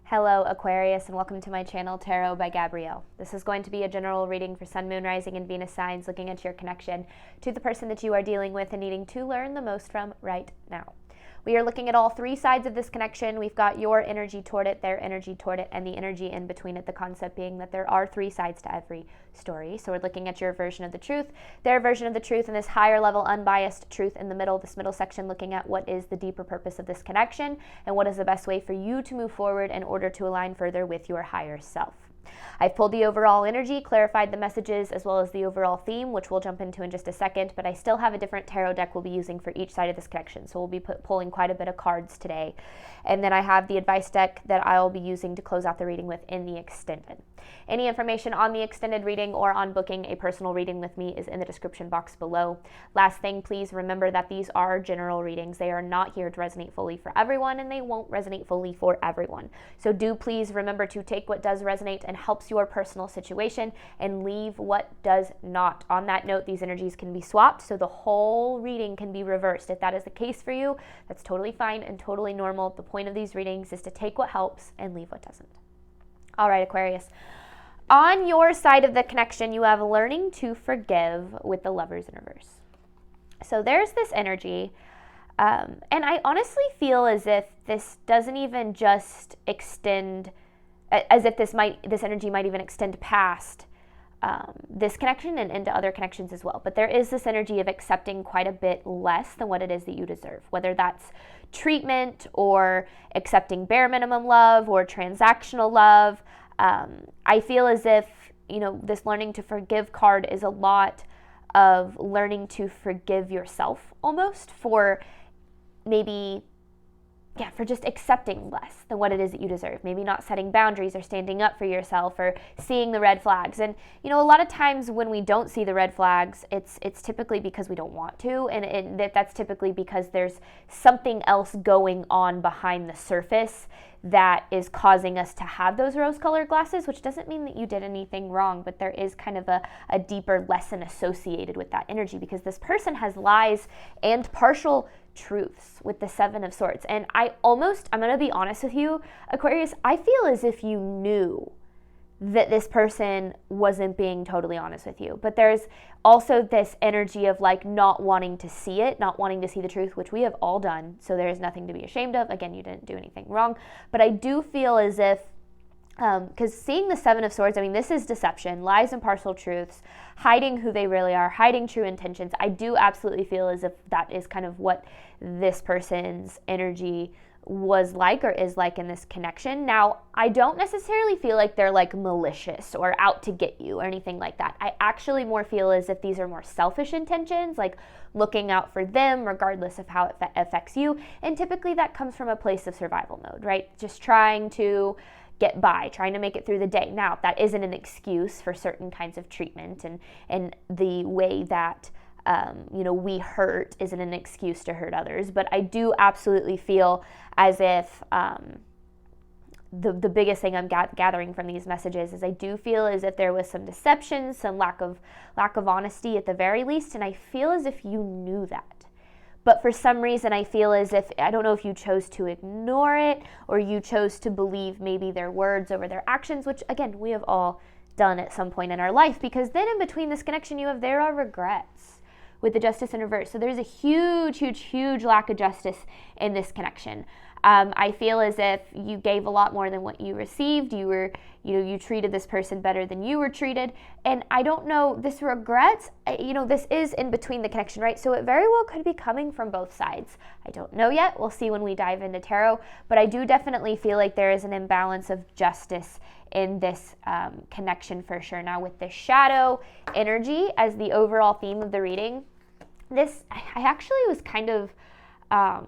Hello Aquarius, and welcome to my channel Tarot by Gabrielle. This is going to be a general reading for Sun, Moon, Rising, and Venus signs, looking at your connection to the person that you are dealing with and needing to learn the most from right now. We are looking at all three sides of this connection. We've got your energy toward it, their energy toward it, and the energy in between it, the concept being that there are three sides to every story. So we're looking at your version of the truth, their version of the truth, and this higher level unbiased truth in the middle, this middle section, looking at what is the deeper purpose of this connection and what is the best way for you to move forward in order to align further with your higher self. I've pulled the overall energy, clarified the messages, as well as the overall theme, which we'll jump into in just a second, but I still have a different tarot deck we'll be using for each side of this connection, so we'll be pulling quite a bit of cards today. And then I have the advice deck that I'll be using to close out the reading with in the extended. Any information on the extended reading or on booking a personal reading with me is in the description box below. Last thing, please remember that these are general readings. They are not here to resonate fully for everyone, and they won't resonate fully for everyone. So do please remember to take what does resonate and helps your personal situation and leave what does not. On that note, these energies can be swapped, so the whole reading can be reversed. If that is the case for you, that's totally fine and totally normal. The point of these readings is to take what helps and leave what doesn't. All right, Aquarius. On your side of the connection, you have learning to forgive with the Lovers in reverse. So there's this energy, and I honestly feel as if this doesn't even just extend, as if this energy might even extend past this connection and into other connections as well. But there is this energy of accepting quite a bit less than what it is that you deserve, whether that's treatment or accepting bare minimum love or transactional love. I feel as if, this learning to forgive card is a lot of learning to forgive yourself almost for for just accepting less than what it is that you deserve. Maybe not setting boundaries or standing up for yourself or seeing the red flags. And, a lot of times when we don't see the red flags, it's typically because we don't want to. And that's typically because there's something else going on behind the surface that is causing us to have those rose-colored glasses, which doesn't mean that you did anything wrong, but there is kind of a deeper lesson associated with that energy, because this person has lies and partial truths with the Seven of Swords. And I'm going to be honest with you, Aquarius, I feel as if you knew that this person wasn't being totally honest with you. But there's also this energy of not wanting to see it, not wanting to see the truth, which we have all done. So there is nothing to be ashamed of. Again, you didn't do anything wrong. But I do feel as if, because seeing the Seven of Swords, this is deception, lies and partial truths, hiding who they really are, hiding true intentions. I do absolutely feel as if that is kind of what this person's energy was like or is like in this connection. Now, I don't necessarily feel like they're malicious or out to get you or anything like that. I actually more feel as if these are more selfish intentions, looking out for them regardless of how it affects you. And typically that comes from a place of survival mode, right? Just trying to get by, trying to make it through the day. Now, that isn't an excuse for certain kinds of treatment, and the way that we hurt isn't an excuse to hurt others. But I do absolutely feel as if the biggest thing I'm gathering from these messages is I do feel as if there was some deception, some lack of honesty at the very least, and I feel as if you knew that. But for some reason, I feel as if, I don't know if you chose to ignore it or you chose to believe maybe their words over their actions, which again, we have all done at some point in our life, because then in between this connection there are regrets with the Justice in reverse. So there's a huge, huge, huge lack of justice in this connection. I feel as if you gave a lot more than what you received. You treated this person better than you were treated. And I don't know, this regrets, this is in between the connection, right? So it very well could be coming from both sides. I don't know yet. We'll see when we dive into tarot. But I do definitely feel like there is an imbalance of justice in this connection for sure. Now, with the shadow energy as the overall theme of the reading, I actually was kind of, I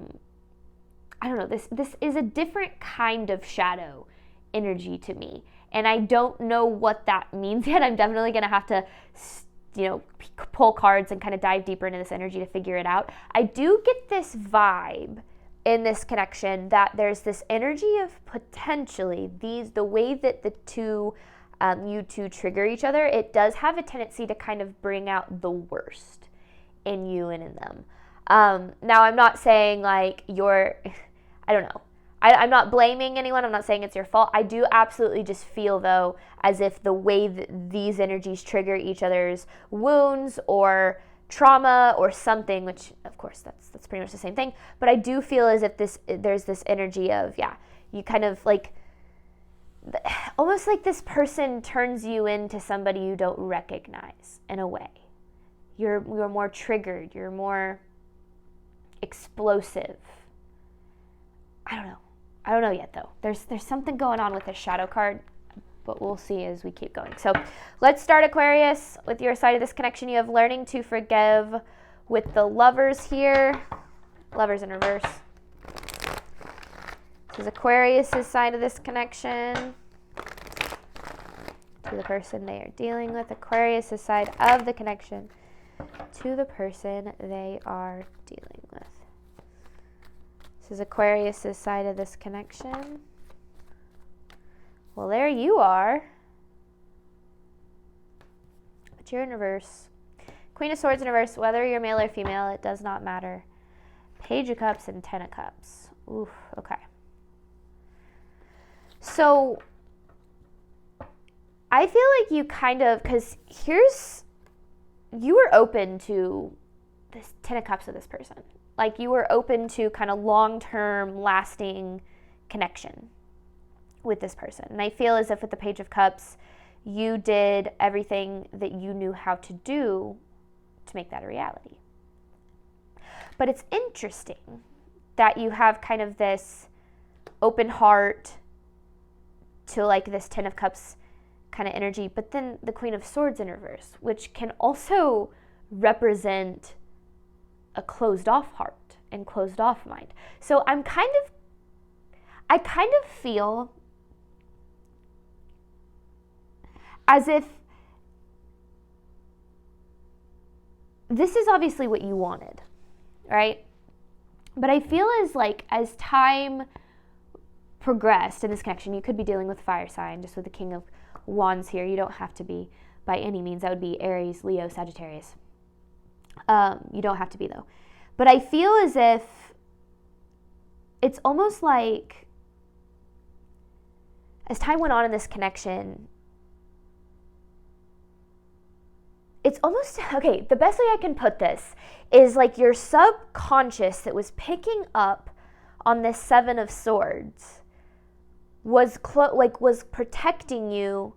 don't know, this is a different kind of shadow energy to me. And I don't know what that means yet. I'm definitely going to have to, pull cards and kind of dive deeper into this energy to figure it out. I do get this vibe in this connection that there's this energy of potentially the way that the you two trigger each other, it does have a tendency to kind of bring out the worst in you and in them. Now, I'm not saying I don't know. I'm not blaming anyone. I'm not saying it's your fault. I do absolutely just feel, though, as if the way that these energies trigger each other's wounds or trauma or something, which of course that's pretty much the same thing, but I do feel as if there's this energy of, you kind of like, almost like this person turns you into somebody you don't recognize in a way. You're more triggered, you're more explosive. I don't know yet, though. There's something going on with this shadow card, but we'll see as we keep going. So let's start, Aquarius, with your side of this connection. You have learning to forgive with the Lovers here. Lovers in reverse. This is Aquarius' side of this connection to the person they are dealing with. Aquarius' side of the connection to the person they are dealing with. This is Aquarius' side of this connection. Well, there you are. But you're in reverse. Queen of Swords in reverse. Whether you're male or female, it does not matter. Page of Cups and Ten of Cups. Oof, okay. So, I feel like you kind of, because you were open to this Ten of Cups with this person. Like, you were open to kind of long-term, lasting connection with this person. And I feel as if with the Page of Cups, you did everything that you knew how to do to make that a reality. But it's interesting that you have kind of this open heart to like this Ten of Cups kind of energy, but then the Queen of Swords in reverse, which can also represent a closed off heart and closed off mind. So I kind of feel as if this is obviously what you wanted, right? But I feel as time progressed in this connection, you could be dealing with fire sign, just with the King of Wands here. You don't have to be by any means. That would be Aries, Leo, Sagittarius. You don't have to be, though. But I feel as if it's almost like as time went on in this connection, it's almost, okay, the best way I can put this is like your subconscious that was picking up on this Seven of Swords was protecting you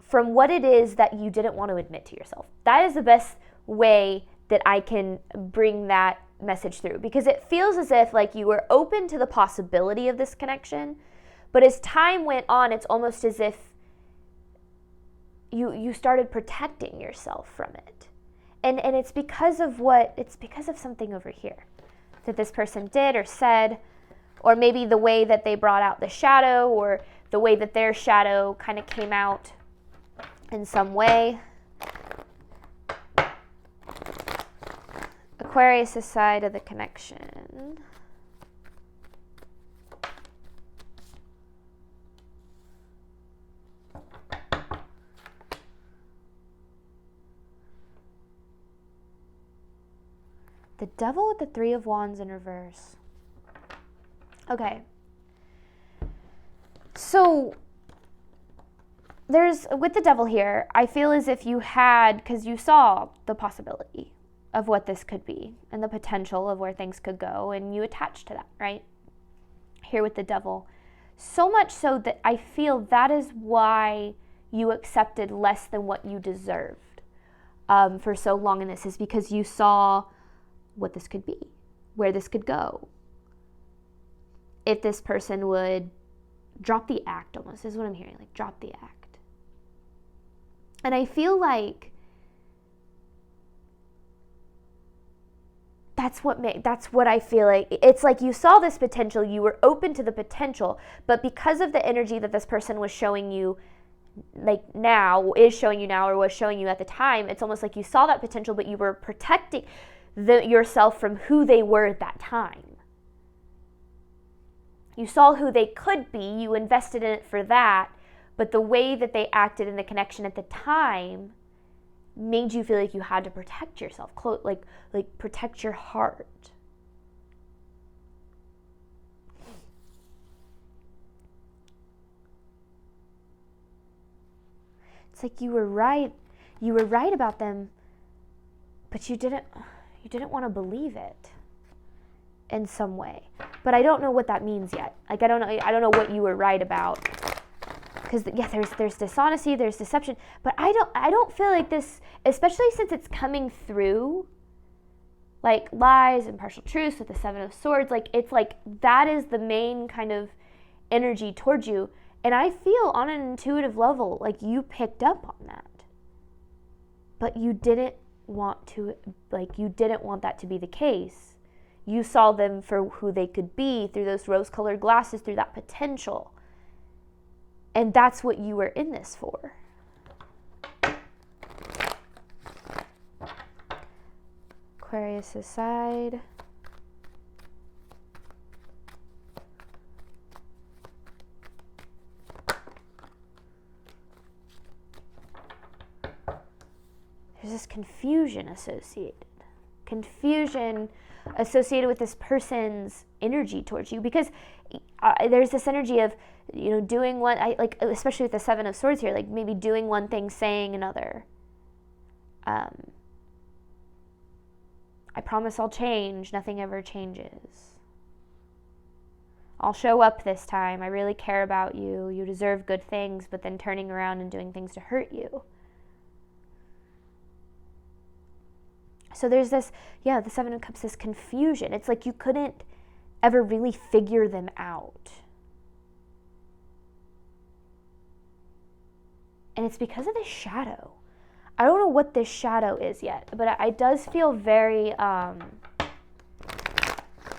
from what it is that you didn't want to admit to yourself. That is the best way that I can bring that message through, because it feels as if like you were open to the possibility of this connection, but as time went on, it's almost as if you started protecting yourself from it. And it's because of something over here that this person did or said, or maybe the way that they brought out the shadow, or the way that their shadow kind of came out in some way. Aquarius' side of the connection. The Devil with the Three of Wands in reverse. Okay. So, with the Devil here, I feel as if you had, because you saw the possibility of what this could be and the potential of where things could go, and you attached to that, right? Here with the Devil. So much so that I feel that is why you accepted less than what you deserved for so long in this, is because you saw what this could be, where this could go. If this person would drop the act, almost is what I'm hearing, like drop the act. And I feel like that's what I feel like. It's like you saw this potential, you were open to the potential, but because of the energy that this person was showing you, like now, is showing you now, or was showing you at the time, it's almost like you saw that potential, but you were protecting yourself from who they were at that time. You saw who they could be, you invested in it for that, but the way that they acted in the connection at the time made you feel like you had to protect yourself, like protect your heart. It's like you were right about them, but you didn't want to believe it in some way. But I don't know what that means yet. Like I don't know what you were right about. Because yeah, there's dishonesty, there's deception, but I don't feel like this, especially since it's coming through like lies and partial truths with the Seven of Swords, like it's like that is the main kind of energy towards you. And I feel on an intuitive level like you picked up on that. But you didn't want that to be the case. You saw them for who they could be through those rose-colored glasses, through that potential. And that's what you were in this for. Aquarius aside. There's this confusion associated with this person's energy towards you, because there's this energy of, doing one, like especially with the Seven of Swords here, like maybe doing one thing, saying another. I promise I'll change. Nothing ever changes. I'll show up this time. I really care about you. You deserve good things, but then turning around and doing things to hurt you. So there's this, the Seven of Cups, this confusion. It's like you couldn't ever really figure them out. And it's because of this shadow. I don't know what this shadow is yet, but it does feel very,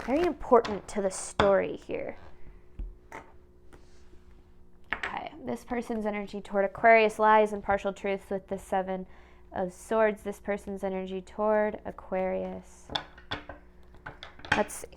very important to the story here. Okay, this person's energy toward Aquarius, lies and partial truths with the Seven of Swords. This person's energy toward Aquarius. Let's see.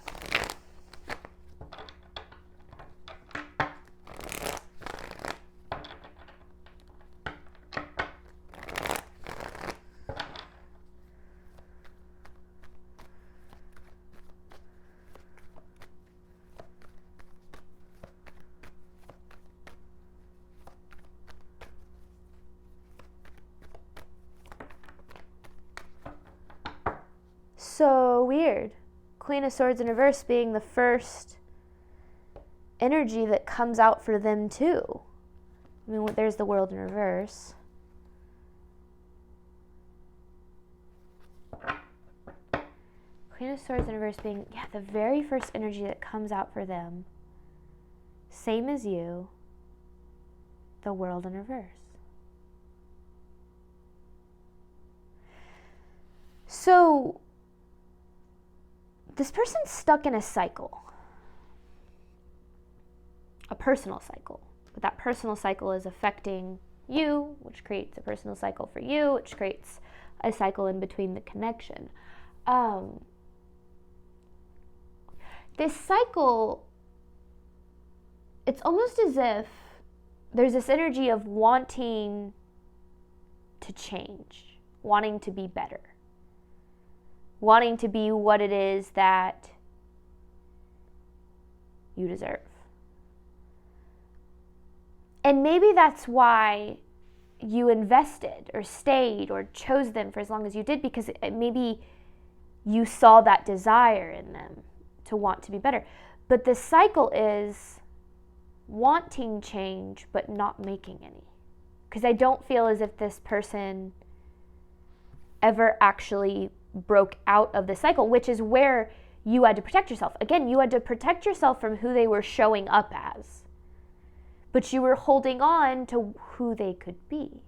So weird. Queen of Swords in reverse being the first energy that comes out for them too. I mean, there's the World in reverse. Queen of Swords in reverse being, the very first energy that comes out for them. Same as you. The World in reverse. So this person's stuck in a cycle, a personal cycle, but that personal cycle is affecting you, which creates a personal cycle for you, which creates a cycle in between the connection. This cycle, it's almost as if there's this energy of wanting to change, wanting to be better. Wanting to be what it is that you deserve. And maybe that's why you invested or stayed or chose them for as long as you did, because maybe you saw that desire in them to want to be better. But the cycle is wanting change but not making any. Because I don't feel as if this person ever actually broke out of the cycle, which is where you had to protect yourself. Again, you had to protect yourself from who they were showing up as. But you were holding on to who they could be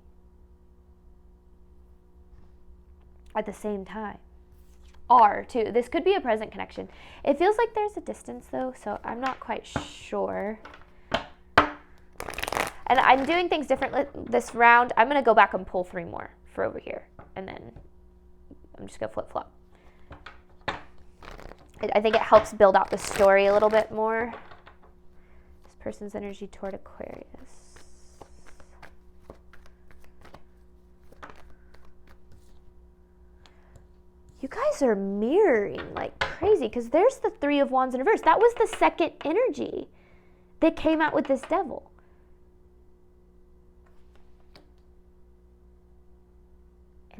at the same time. Too. This could be a present connection. It feels like there's a distance though, so I'm not quite sure. And I'm doing things differently this round. I'm going to go back and pull 3 more for over here, and then I'm just going to flip-flop. I think it helps build out the story a little bit more. This person's energy toward Aquarius. You guys are mirroring like crazy, because there's the 3 of Wands in reverse. That was the second energy that came out with this devil.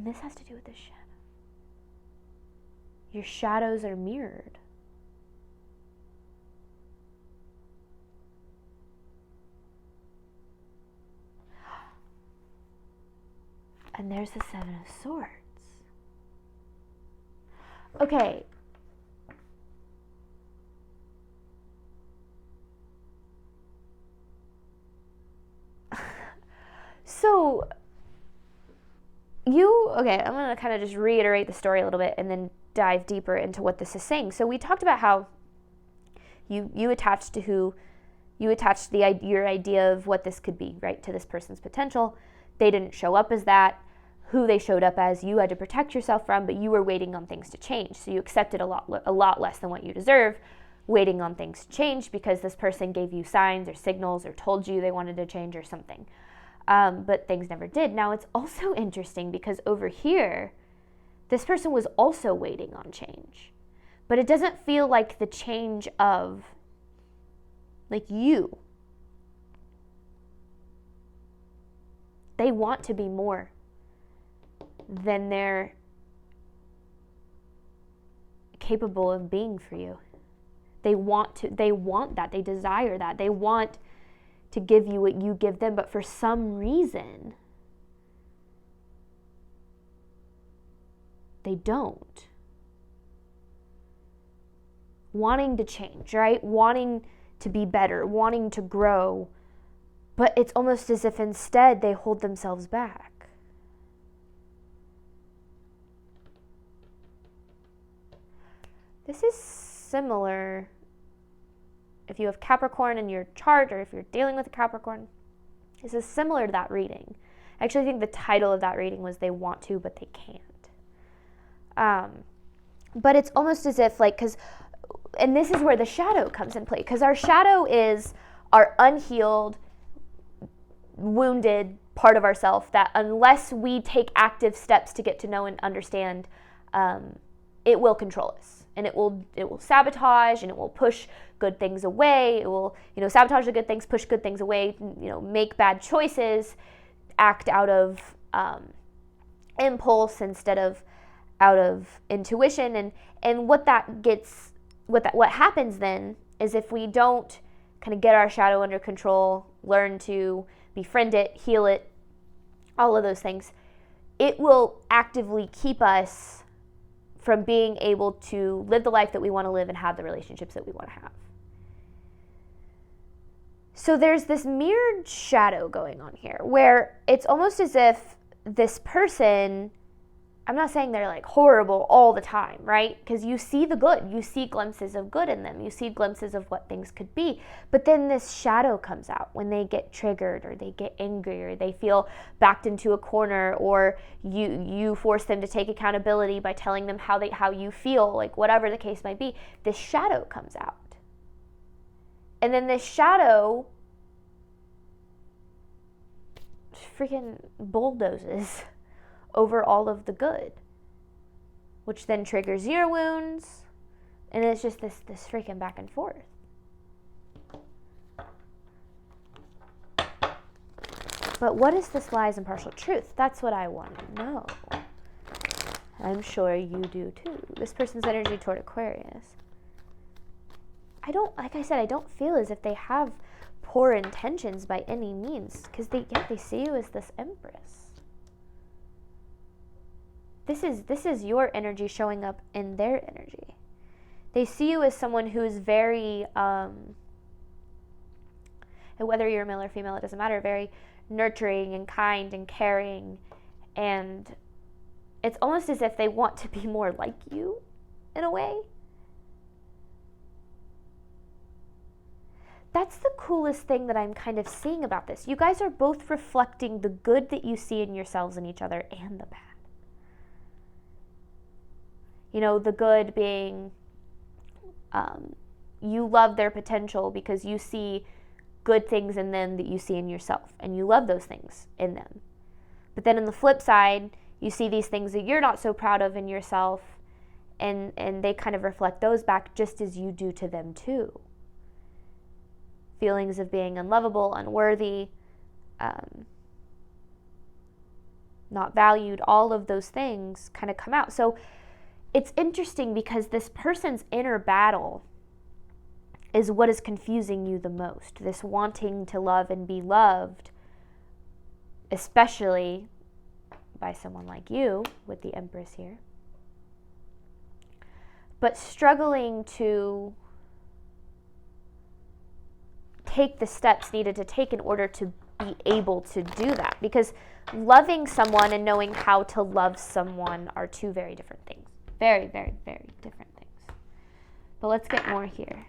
this has to do with the shadow. Your shadows are mirrored. And there's the Seven of Swords. Okay. So, okay, I'm going to kind of just reiterate the story a little bit and then dive deeper into what this is saying. So we talked about how you attached to your idea of what this could be, right, to this person's potential. They didn't show up as that. Who they showed up as, you had to protect yourself from, but you were waiting on things to change. So you accepted a lot less than what you deserve, waiting on things to change because this person gave you signs or signals or told you they wanted to change or something. But things never did. Now it's also interesting because over here, this person was also waiting on change. But it doesn't feel like the change of, like, you. They want to be more than they're capable of being for you. They want that, they desire that, they want to give you what you give them, but for some reason, they don't. Wanting to change, right? Wanting to be better, wanting to grow, but it's almost as if instead they hold themselves back. This is similar if you have Capricorn in your chart or if you're dealing with a Capricorn. This is similar to that reading. I actually think the title of that reading was They Want to, but they can't. But it's almost as if, like, and this is where the shadow comes in play, because our shadow is our unhealed, wounded part of ourself that unless we take active steps to get to know and understand, it will control us. And it will sabotage, and it will push good things away. It will, sabotage the good things, push good things away, make bad choices, act out of impulse instead of out of intuition. And what happens then is if we don't kind of get our shadow under control, learn to befriend it, heal it, all of those things, it will actively keep us from being able to live the life that we want to live and have the relationships that we want to have. So there's this mirrored shadow going on here where it's almost as if this person, I'm not saying they're like horrible all the time, right? Because you see the good, you see glimpses of good in them, you see glimpses of what things could be. But then this shadow comes out when they get triggered or they get angry or they feel backed into a corner, or you force them to take accountability by telling them how you feel, like whatever the case might be. This shadow comes out. And then this shadow freaking bulldozes over all of the good, which then triggers your wounds, and it's just this freaking back and forth. But what is this lies and partial truth? That's what I want to know. I'm sure you do too. This person's energy toward Aquarius. I don't feel as if they have poor intentions by any means, because they see you as this Empress. This is your energy showing up in their energy. They see you as someone who is very, and whether you're male or female, it doesn't matter, very nurturing and kind and caring. And it's almost as if they want to be more like you in a way. That's the coolest thing that I'm kind of seeing about this. You guys are both reflecting the good that you see in yourselves and each other and the bad. The good being you love their potential because you see good things in them that you see in yourself, and you love those things in them. But then on the flip side, you see these things that you're not so proud of in yourself, and they kind of reflect those back just as you do to them too. Feelings of being unlovable, unworthy, not valued, all of those things kind of come out. So it's interesting because this person's inner battle is what is confusing you the most. This wanting to love and be loved, especially by someone like you with the Empress here. But struggling to take the steps needed to take in order to be able to do that. Because loving someone and knowing how to love someone are two very different things. Very, very, very different things. But let's get more here.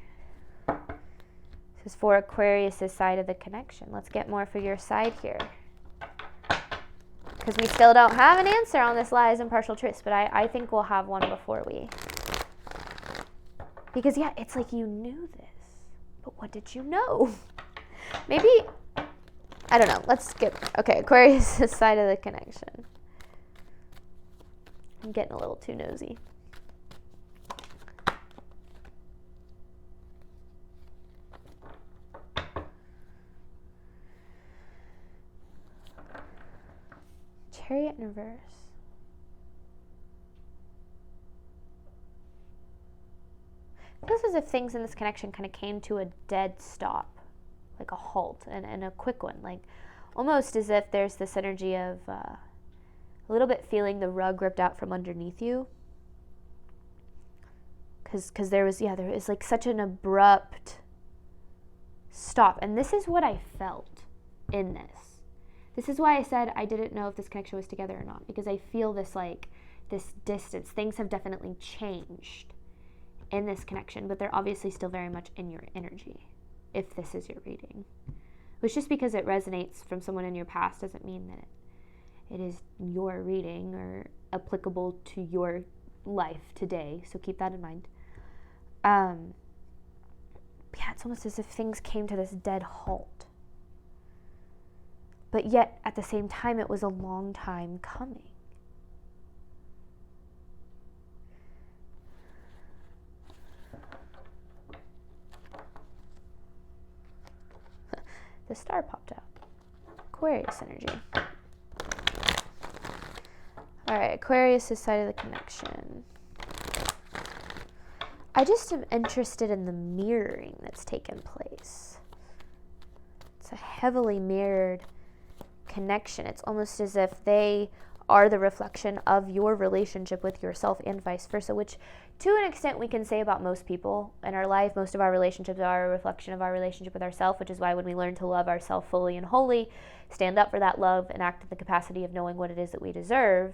This is for Aquarius' side of the connection. Let's get more for your side here. Because we still don't have an answer on this lies and partial truths, but I think we'll have one before we. Because, yeah, it's like you knew this. But what did you know? Maybe, I don't know. Let's get, okay, Aquarius' side of the connection. I'm getting a little too nosy. Chariot in reverse. It feels as if things in this connection kind of came to a dead stop, like a halt, and a quick one, like almost as if there's this energy of a little bit feeling the rug ripped out from underneath you. Because there is like such an abrupt stop. And this is what I felt in this. This is why I said I didn't know if this connection was together or not, because I feel this distance. Things have definitely changed in this connection, but they're obviously still very much in your energy, if this is your reading. Which, just because it resonates from someone in your past doesn't mean that it is your reading or applicable to your life today, so keep that in mind. Yeah, it's almost as if things came to this dead halt. But yet, at the same time, it was a long time coming. The star popped out. Aquarius energy. All right, Aquarius' side of the connection. I just am interested in the mirroring that's taken place. It's a heavily mirrored connection. It's almost as if they are the reflection of your relationship with yourself and vice versa, which to an extent we can say about most people in our life. Most of our relationships are a reflection of our relationship with ourselves, which is why when we learn to love ourselves fully and wholly, stand up for that love and act in the capacity of knowing what it is that we deserve,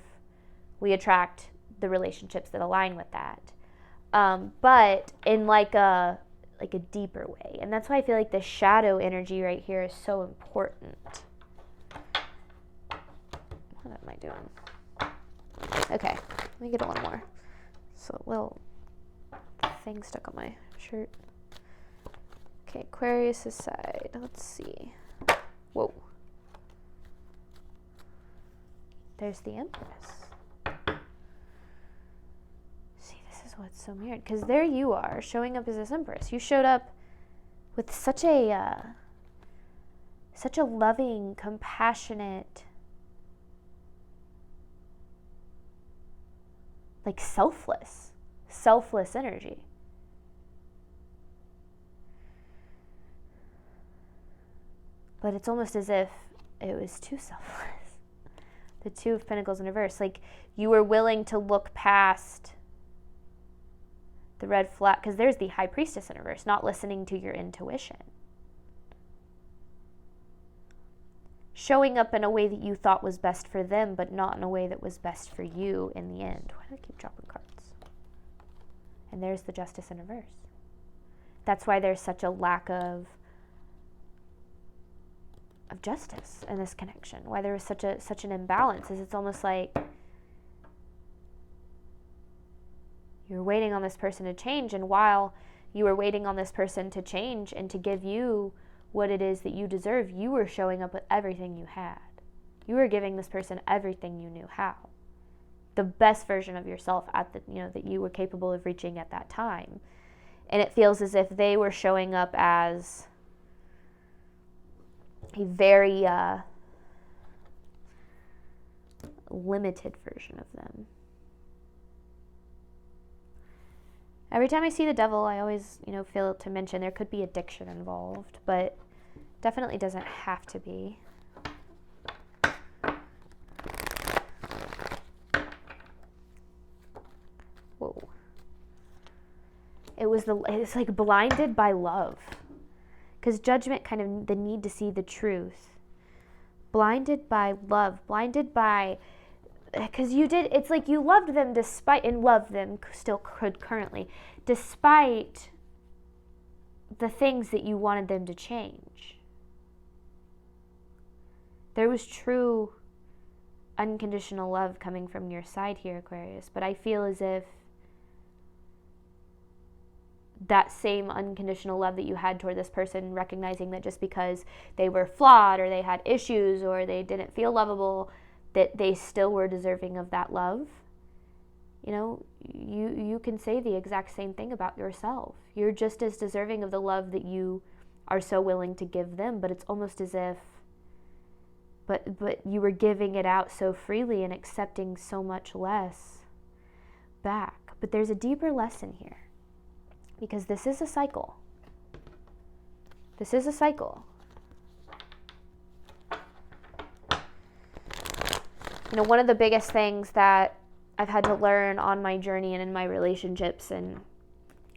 we attract the relationships that align with that. But in like a deeper way. And that's why I feel like the shadow energy right here is so important. What am I doing? Okay, let me get one more. So, well, thing stuck on my shirt. Okay, Aquarius' side. Let's see. Whoa. There's the Empress. See, this is what's so weird. Because there you are, showing up as this Empress. You showed up with such a loving, compassionate, like selfless energy. But it's almost as if it was too selfless. The Two of Pentacles in reverse. Like you were willing to look past the red flag, because there's the High Priestess in reverse, not listening to your intuition. Showing up in a way that you thought was best for them, but not in a way that was best for you in the end. Why do I keep dropping cards? And there's the Justice in reverse. That's why there's such a lack of justice in this connection. Why there was such an imbalance is it's almost like you're waiting on this person to change, and while you were waiting on this person to change and to give you what it is that you deserve, you were showing up with everything you had. You were giving this person everything you knew how. The best version of yourself at the, that you were capable of reaching at that time. And it feels as if they were showing up as a very limited version of them. Every time I see the devil, I always, feel to mention there could be addiction involved, but definitely doesn't have to be. Whoa. It's like blinded by love. Because judgment, kind of the need to see the truth. Blinded by love. Blinded by, because it's like you loved them despite, and love them still currently, despite the things that you wanted them to change. There was true unconditional love coming from your side here, Aquarius, but I feel as if that same unconditional love that you had toward this person, recognizing that just because they were flawed or they had issues or they didn't feel lovable, that they still were deserving of that love. You can say the exact same thing about yourself. You're just as deserving of the love that you are so willing to give them, but it's almost as if but you were giving it out so freely and accepting so much less back. But there's a deeper lesson here. Because this is a cycle. This is a cycle. One of the biggest things that I've had to learn on my journey and in my relationships, and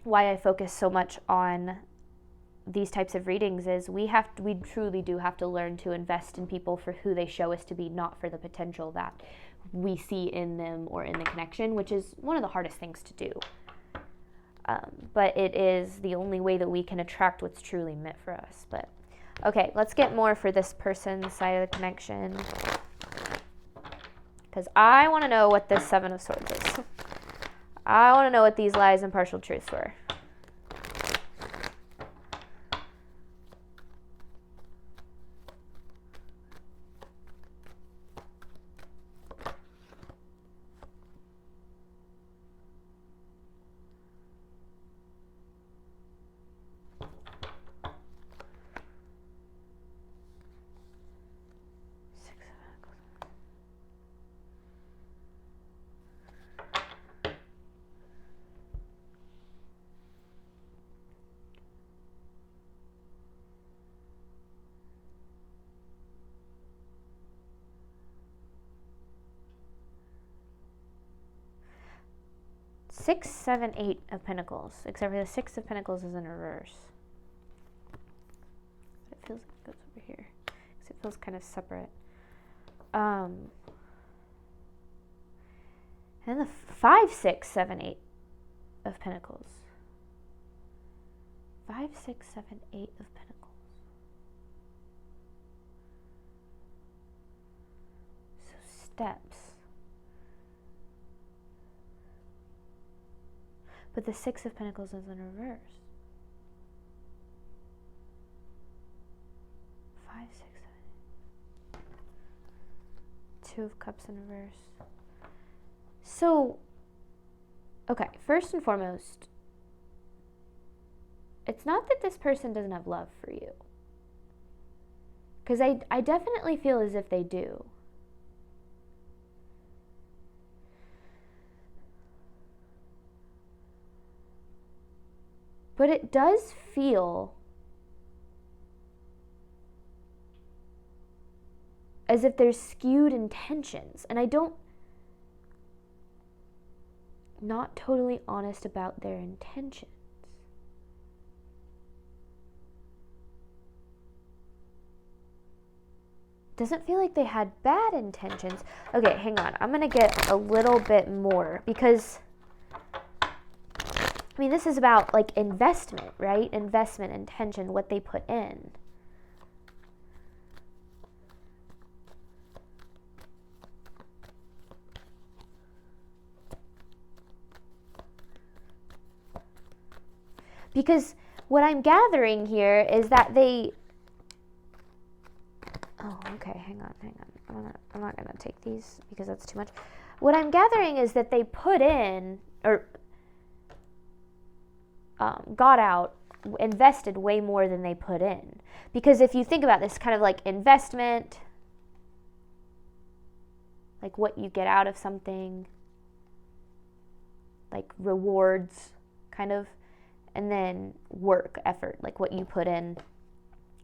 why I focus so much on these types of readings, is we truly do have to learn to invest in people for who they show us to be, not for the potential that we see in them or in the connection, which is one of the hardest things to do. But it is the only way that we can attract what's truly meant for us. But okay, let's get more for this person's side of the connection, because I want to know what this Seven of Swords is. I want to know what these lies and partial truths were. Six, seven, 8 of Pentacles, except for the Six of Pentacles is in reverse. It feels like it goes over here, because it feels kind of separate. And the 5, 6, 7, 8 of Pentacles. 5, 6, 7, 8 of Pentacles. So steps. But the Six of Pentacles is in reverse. 5, 6, 7. 2 of Cups in reverse. So, okay, first and foremost, it's not that this person doesn't have love for you. Because I definitely feel as if they do. But it does feel as if there's skewed intentions. And not totally honest about their intentions. Doesn't feel like they had bad intentions. Okay, hang on. I'm going to get a little bit more, because this is about like investment, right? Investment, intention, what they put in. Because what I'm gathering here is that they... Oh, okay, hang on. I'm not going to take these because that's too much. What I'm gathering is that they put in, or got out, invested way more than they put in. Because if you think about this, kind of like investment, like what you get out of something, like rewards, kind of, and then work, effort, like what you put in.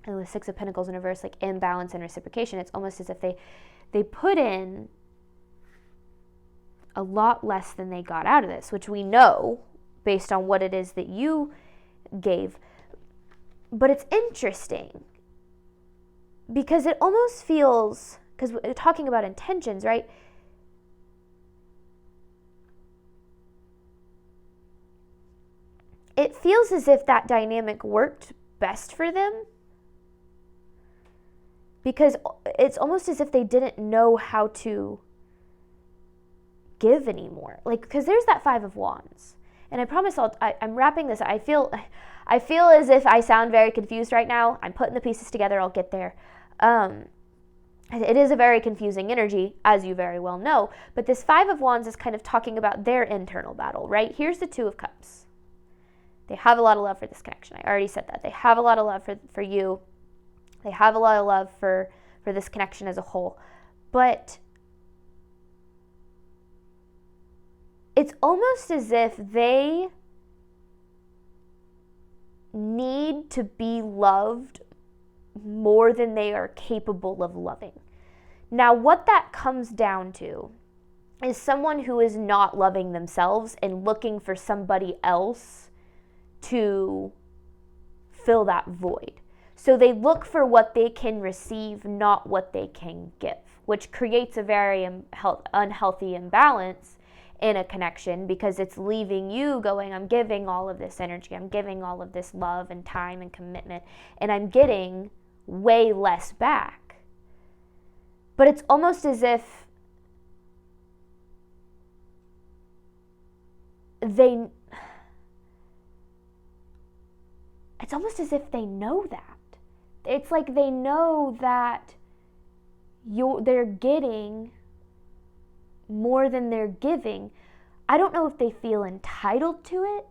And the Six of Pentacles in reverse, like imbalance and reciprocation. It's almost as if they put in a lot less than they got out of this, which we know based on what it is that you gave. But it's interesting because it almost feels, because we're talking about intentions, right? It feels as if that dynamic worked best for them, because it's almost as if they didn't know how to give anymore. Like, because there's that Five of Wands. And I promise I'm wrapping this. I feel as if I sound very confused right now. I'm putting the pieces together. I'll get there. It is a very confusing energy, as you very well know. But this Five of Wands is kind of talking about their internal battle, right? Here's the Two of Cups. They have a lot of love for this connection. I already said that. They have a lot of love for you. They have a lot of love for this connection as a whole. But it's almost as if they need to be loved more than they are capable of loving. Now, what that comes down to is someone who is not loving themselves and looking for somebody else to fill that void. So they look for what they can receive, not what they can give, which creates a very unhealthy imbalance in a connection, because it's leaving you going, I'm giving all of this energy, I'm giving all of this love and time and commitment, and I'm getting way less back. But it's almost as if they know that. It's like they know that they're getting more than they're giving. I don't know if they feel entitled to it.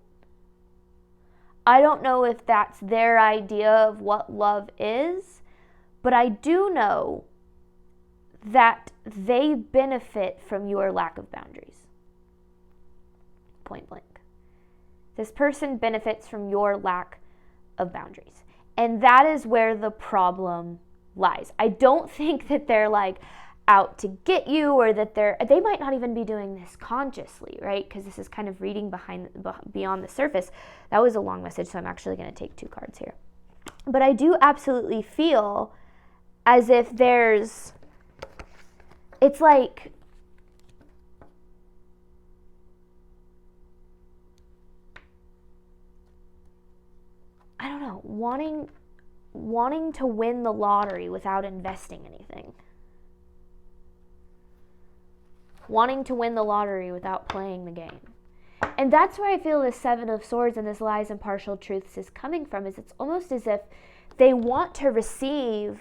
I don't know if that's their idea of what love is, but I do know that they benefit from your lack of boundaries. Point blank. This person benefits from your lack of boundaries. And that is where the problem lies. I don't think that they're like out to get you, or that they might not even be doing this consciously, right? Because this is kind of reading beyond the surface. That was a long message, so I'm actually going to take 2 cards here. But I do absolutely feel as if it's like, I don't know, wanting to win the lottery without investing anything. Wanting to win the lottery without playing the game. And that's where I feel this Seven of Swords and this lies and partial truths is coming from, is it's almost as if they want to receive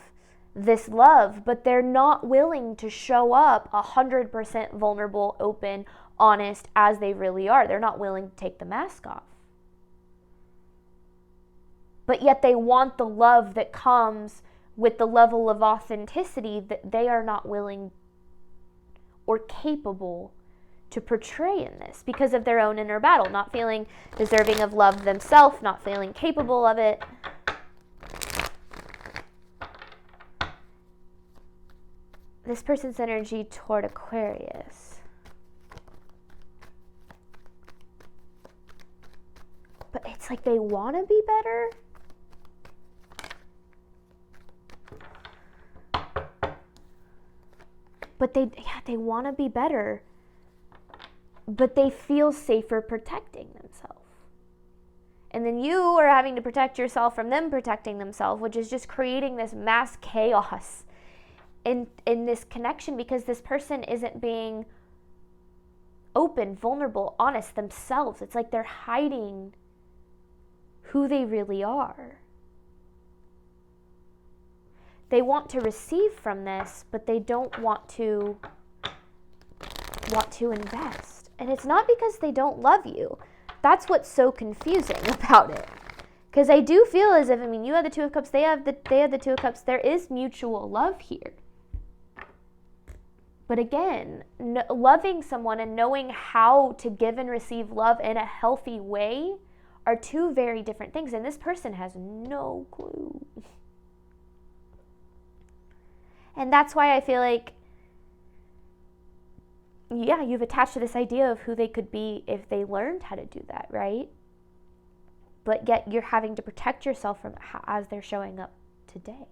this love, but they're not willing to show up 100% vulnerable, open, honest as they really are. They're not willing to take the mask off. But yet they want the love that comes with the level of authenticity that they are not willing or capable to portray in this because of their own inner battle, not feeling deserving of love themselves, not feeling capable of it. This person's energy toward Aquarius. But it's like they want to be better. But they want to be better, but they feel safer protecting themselves. And then you are having to protect yourself from them protecting themselves, which is just creating this mass chaos in this connection, because this person isn't being open, vulnerable, honest themselves. It's like they're hiding who they really are. They want to receive from this, but they don't want to invest. And it's not because they don't love you. That's what's so confusing about it. Because I do feel as if, you have the Two of Cups, they have the Two of Cups. There is mutual love here. But again, loving someone and knowing how to give and receive love in a healthy way are two very different things. And this person has no clue. And that's why I feel like, yeah, you've attached to this idea of who they could be if they learned how to do that, right? But yet you're having to protect yourself from as they're showing up today.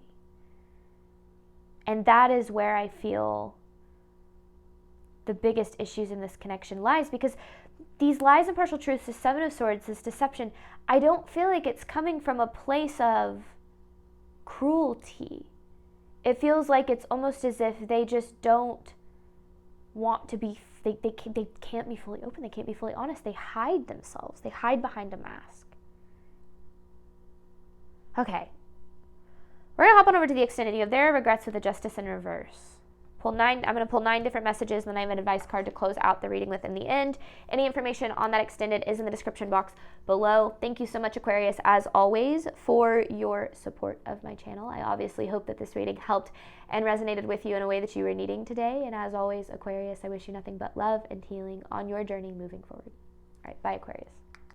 And that is where I feel the biggest issues in this connection lies, because these lies and partial truths, the Seven of Swords, this deception, I don't feel like it's coming from a place of cruelty. It feels like it's almost as if they just don't want to be, they can't be fully open, they can't be fully honest, they hide themselves, they hide behind a mask. Okay, we're going to hop on over to the extended. You have their regrets with the Justice in reverse. I'm going to pull 9 different messages, and then I have an advice card to close out the reading with in the end. Any information on that extended is in the description box below. Thank you so much, Aquarius, as always, for your support of my channel. I obviously hope that this reading helped and resonated with you in a way that you were needing today. And as always, Aquarius, I wish you nothing but love and healing on your journey moving forward. All right, bye, Aquarius.